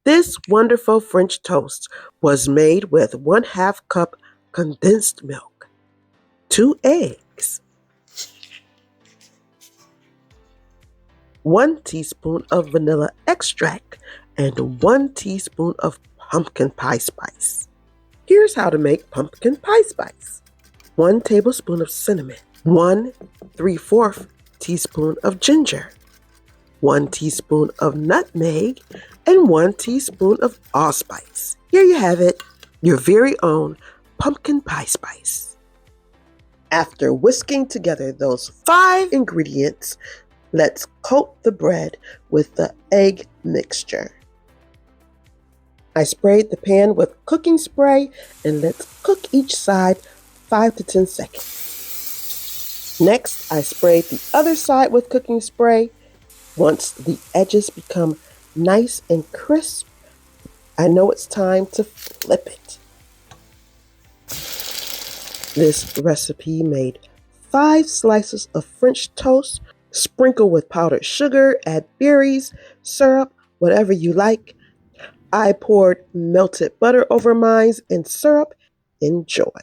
This wonderful French toast was made with 1/2 cup condensed milk, 2 eggs, 1 teaspoon of vanilla extract, and 1 teaspoon of pumpkin pie spice. Here's how to make pumpkin pie spice. 1 tablespoon of cinnamon, 1 3/4 teaspoon of ginger, 1 teaspoon of nutmeg, and 1 teaspoon of allspice. Here you have it, your very own pumpkin pie spice. After whisking together those 5 ingredients, let's coat the bread with the egg mixture. I sprayed the pan with cooking spray and let's cook each side 5 to 10 seconds. Next, I sprayed the other side with cooking spray. Once the edges become nice and crisp, I know it's time to flip it. This recipe made 5 slices of French toast. Sprinkle with powdered sugar, add berries, syrup, whatever you like. I poured melted butter over mine and syrup. Enjoy.